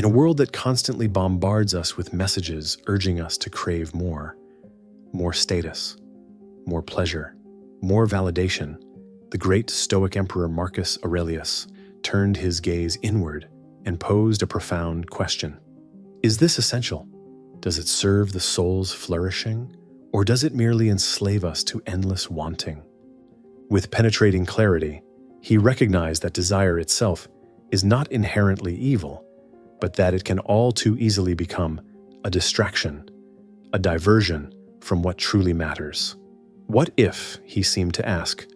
In a world that constantly bombards us with messages urging us to crave more status, more pleasure, more validation, the great Stoic emperor Marcus Aurelius turned his gaze inward and posed a profound question. Is this essential? Does it serve the soul's flourishing, or does it merely enslave us to endless wanting? With penetrating clarity, he recognized that desire itself is not inherently evil, but that it can all too easily become a distraction, a diversion from what truly matters. What if, he seemed to ask,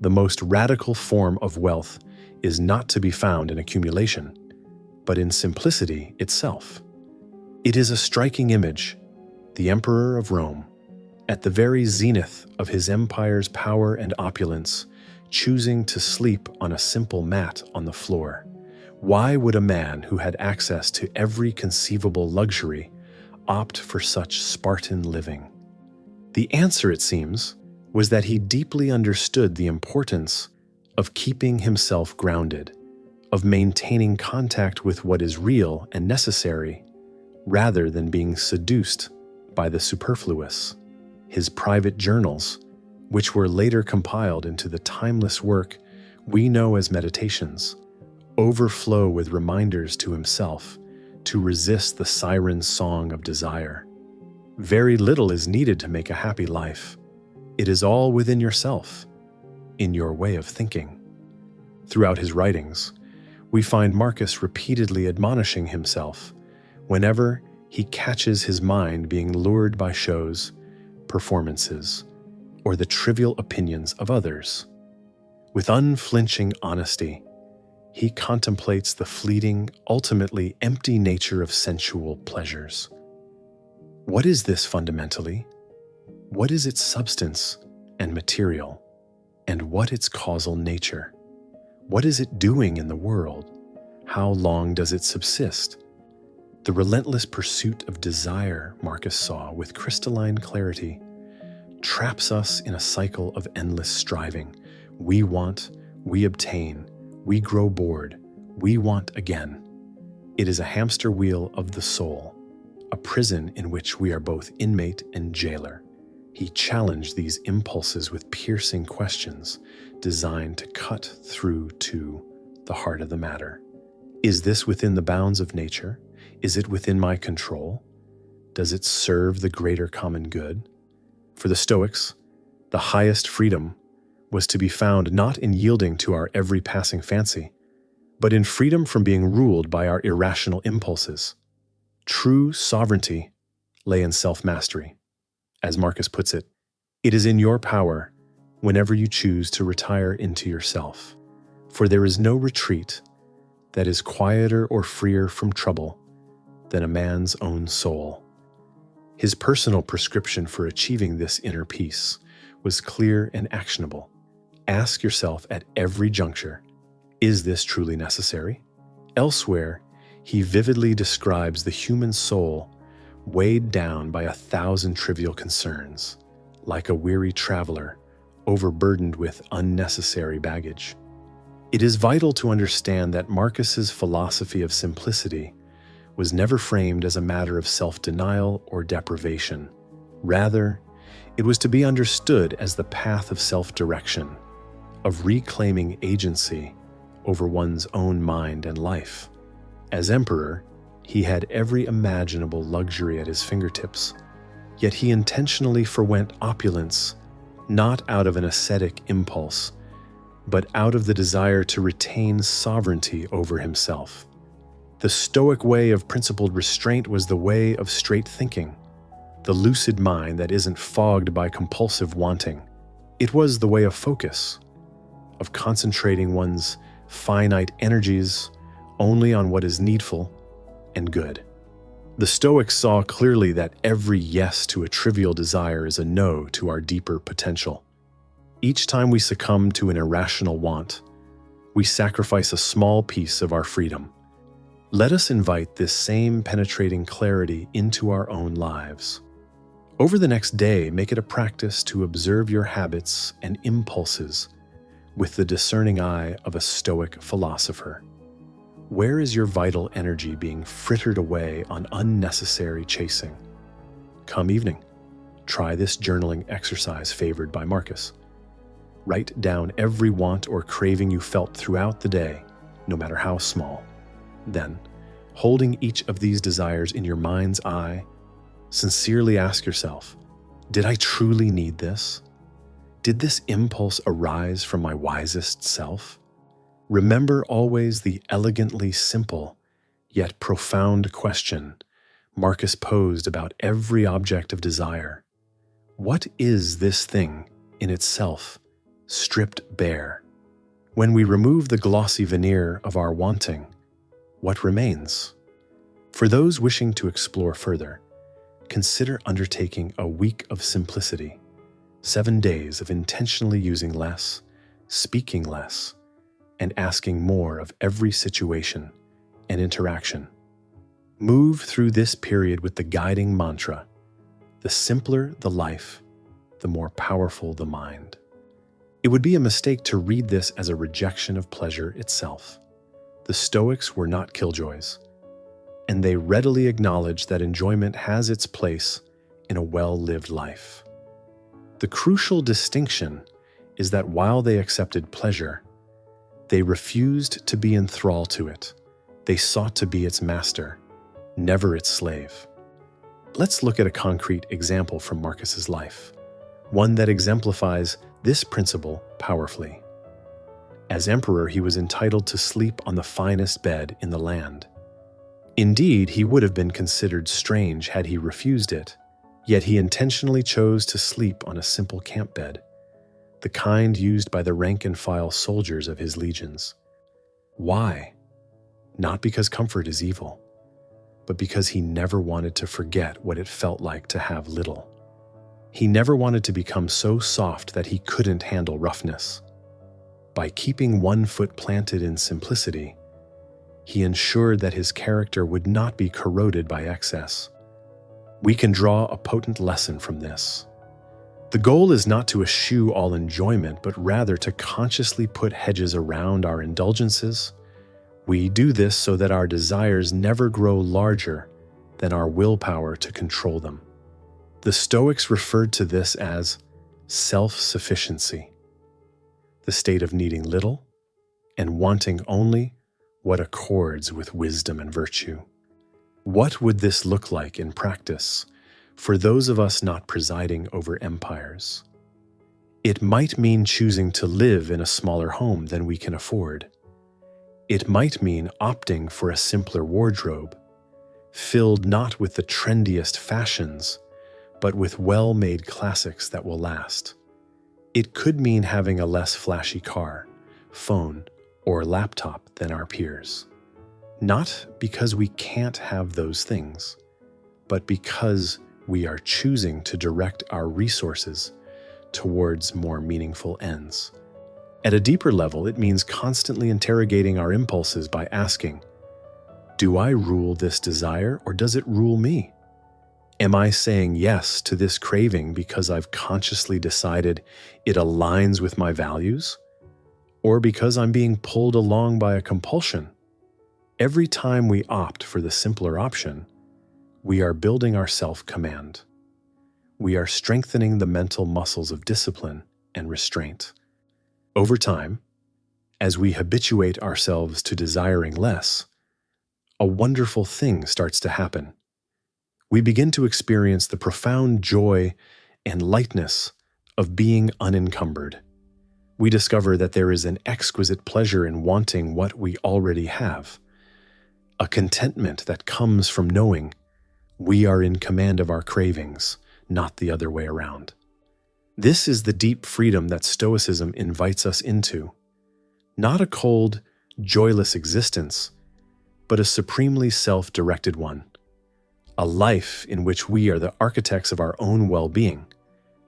the most radical form of wealth is not to be found in accumulation, but in simplicity itself? It is a striking image, the Emperor of Rome, at the very zenith of his empire's power and opulence, choosing to sleep on a simple mat on the floor. Why would a man who had access to every conceivable luxury opt for such Spartan living? The answer, it seems, was that he deeply understood the importance of keeping himself grounded, of maintaining contact with what is real and necessary, rather than being seduced by the superfluous. His private journals, which were later compiled into the timeless work we know as meditations, overflow with reminders to himself to resist the siren song of desire. Very little is needed to make a happy life. It is all within yourself, in your way of thinking. Throughout his writings, we find Marcus repeatedly admonishing himself whenever he catches his mind being lured by shows, performances, or the trivial opinions of others. With unflinching honesty, he contemplates the fleeting, ultimately empty nature of sensual pleasures. What is this fundamentally? What is its substance and material? And what its causal nature? What is it doing in the world? How long does it subsist? The relentless pursuit of desire, Marcus saw with crystalline clarity, traps us in a cycle of endless striving. We want, we obtain, we grow bored, we want again. It is a hamster wheel of the soul, a prison in which we are both inmate and jailer. He challenged these impulses with piercing questions designed to cut through to the heart of the matter. Is this within the bounds of nature? Is it within my control? Does it serve the greater common good? For the Stoics, the highest freedom was to be found not in yielding to our every passing fancy, but in freedom from being ruled by our irrational impulses. True sovereignty lay in self-mastery. As Marcus puts it, it is in your power whenever you choose to retire into yourself, for there is no retreat that is quieter or freer from trouble than a man's own soul. His personal prescription for achieving this inner peace was clear and actionable. Ask yourself at every juncture, is this truly necessary? Elsewhere, he vividly describes the human soul weighed down by 1,000 trivial concerns, like a weary traveler overburdened with unnecessary baggage. It is vital to understand that Marcus's philosophy of simplicity was never framed as a matter of self-denial or deprivation. Rather, it was to be understood as the path of self-direction, of reclaiming agency over one's own mind and life. As emperor, he had every imaginable luxury at his fingertips, yet he intentionally forwent opulence not out of an ascetic impulse, but out of the desire to retain sovereignty over himself. The Stoic way of principled restraint was the way of straight thinking, the lucid mind that isn't fogged by compulsive wanting. It was the way of focus, of concentrating one's finite energies only on what is needful and good. The Stoics saw clearly that every yes to a trivial desire is a no to our deeper potential. Each time we succumb to an irrational want, we sacrifice a small piece of our freedom. Let us invite this same penetrating clarity into our own lives. Over the next day, make it a practice to observe your habits and impulses with the discerning eye of a Stoic philosopher. Where is your vital energy being frittered away on unnecessary chasing? Come evening, try this journaling exercise favored by Marcus. Write down every want or craving you felt throughout the day, no matter how small. Then, holding each of these desires in your mind's eye, sincerely ask yourself, did I truly need this? Did this impulse arise from my wisest self? Remember always the elegantly simple, yet profound question Marcus posed about every object of desire. What is this thing in itself, stripped bare? When we remove the glossy veneer of our wanting, what remains? For those wishing to explore further, consider undertaking a week of simplicity, 7 days of intentionally using less, speaking less, and asking more of every situation and interaction. Move through this period with the guiding mantra, the simpler the life, the more powerful the mind. It would be a mistake to read this as a rejection of pleasure itself. The Stoics were not killjoys, and they readily acknowledged that enjoyment has its place in a well-lived life. The crucial distinction is that while they accepted pleasure, they refused to be in thrall to it. They sought to be its master, never its slave. Let's look at a concrete example from Marcus's life, one that exemplifies this principle powerfully. As emperor, he was entitled to sleep on the finest bed in the land. Indeed, he would have been considered strange had he refused it, yet he intentionally chose to sleep on a simple camp bed, the kind used by the rank-and-file soldiers of his legions. Why? Not because comfort is evil, but because he never wanted to forget what it felt like to have little. He never wanted to become so soft that he couldn't handle roughness. By keeping one foot planted in simplicity, he ensured that his character would not be corroded by excess. We can draw a potent lesson from this. The goal is not to eschew all enjoyment, but rather to consciously put hedges around our indulgences. We do this so that our desires never grow larger than our willpower to control them. The Stoics referred to this as self-sufficiency, the state of needing little and wanting only what accords with wisdom and virtue. What would this look like in practice for those of us not presiding over empires? It might mean choosing to live in a smaller home than we can afford. It might mean opting for a simpler wardrobe, filled not with the trendiest fashions, but with well-made classics that will last. It could mean having a less flashy car, phone, or laptop than our peers. Not because we can't have those things, but because we are choosing to direct our resources towards more meaningful ends. At a deeper level, it means constantly interrogating our impulses by asking, do I rule this desire or does it rule me? Am I saying yes to this craving because I've consciously decided it aligns with my values? Or because I'm being pulled along by a compulsion? Every time we opt for the simpler option, we are building our self-command. We are strengthening the mental muscles of discipline and restraint. Over time, as we habituate ourselves to desiring less, a wonderful thing starts to happen. We begin to experience the profound joy and lightness of being unencumbered. We discover that there is an exquisite pleasure in wanting what we already have, a contentment that comes from knowing we are in command of our cravings, not the other way around. This is the deep freedom that Stoicism invites us into, not a cold, joyless existence, but a supremely self-directed one, a life in which we are the architects of our own well-being,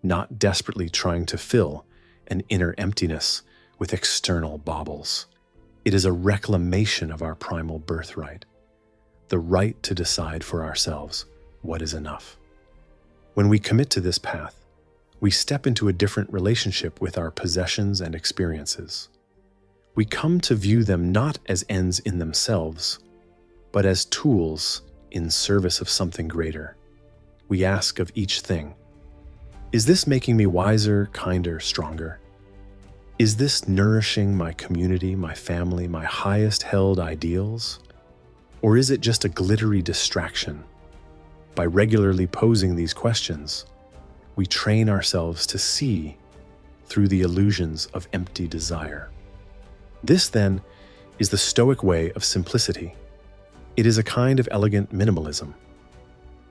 not desperately trying to fill an inner emptiness with external baubles. It is a reclamation of our primal birthright, the right to decide for ourselves what is enough. When we commit to this path, we step into a different relationship with our possessions and experiences. We come to view them not as ends in themselves, but as tools in service of something greater. We ask of each thing, is this making me wiser, kinder, stronger? Is this nourishing my community, my family, my highest held ideals? Or is it just a glittery distraction? By regularly posing these questions, we train ourselves to see through the illusions of empty desire. This, then, is the Stoic way of simplicity. It is a kind of elegant minimalism,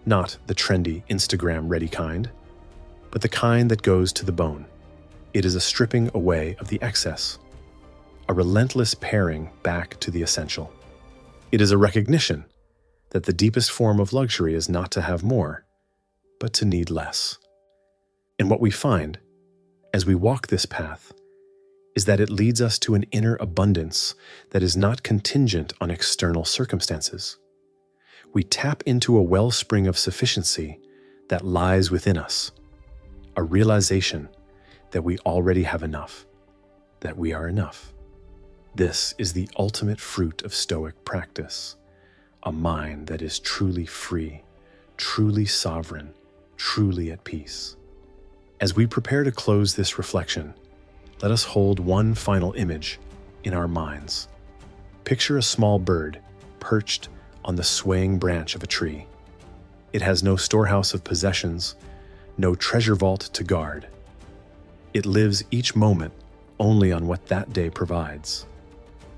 not the trendy Instagram-ready kind, but the kind that goes to the bone. It is a stripping away of the excess, a relentless paring back to the essential. It is a recognition that the deepest form of luxury is not to have more, but to need less. And what we find, as we walk this path, is that it leads us to an inner abundance that is not contingent on external circumstances. We tap into a wellspring of sufficiency that lies within us, a realization that we already have enough, that we are enough. This is the ultimate fruit of Stoic practice, a mind that is truly free, truly sovereign, truly at peace. As we prepare to close this reflection, let us hold one final image in our minds. Picture a small bird perched on the swaying branch of a tree. It has no storehouse of possessions, no treasure vault to guard. It lives each moment only on what that day provides,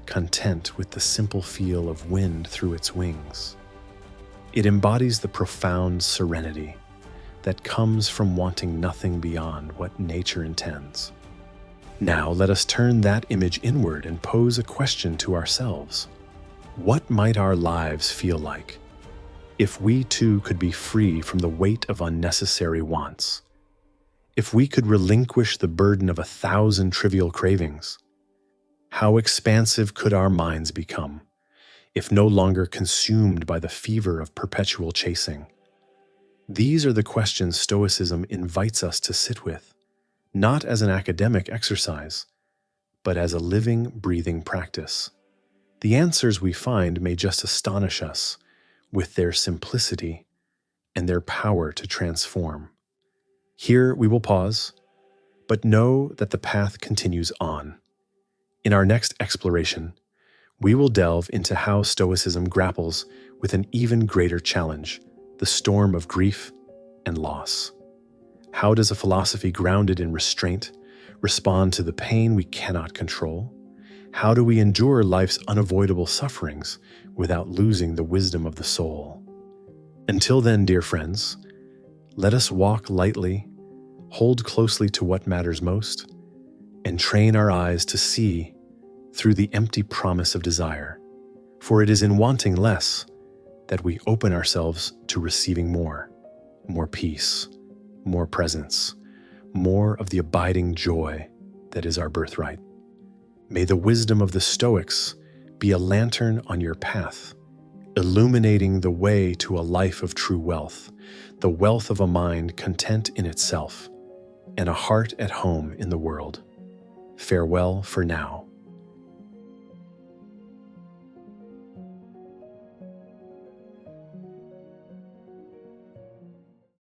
content with the simple feel of wind through its wings. It embodies the profound serenity that comes from wanting nothing beyond what nature intends. Now let us turn that image inward and pose a question to ourselves. What might our lives feel like if we too could be free from the weight of unnecessary wants? If we could relinquish the burden of 1,000 trivial cravings? How expansive could our minds become if no longer consumed by the fever of perpetual chasing? These are the questions Stoicism invites us to sit with, not as an academic exercise, but as a living, breathing practice. The answers we find may just astonish us with their simplicity and their power to transform. Here we will pause, but know that the path continues on. In our next exploration, we will delve into how Stoicism grapples with an even greater challenge, the storm of grief and loss. How does a philosophy grounded in restraint respond to the pain we cannot control? How do we endure life's unavoidable sufferings without losing the wisdom of the soul? Until then, dear friends, let us walk lightly, hold closely to what matters most, and train our eyes to see through the empty promise of desire. For it is in wanting less that we open ourselves to receiving more peace, more presence, more of the abiding joy that is our birthright. May the wisdom of the Stoics be a lantern on your path, illuminating the way to a life of true wealth, the wealth of a mind content in itself, and a heart at home in the world. Farewell for now.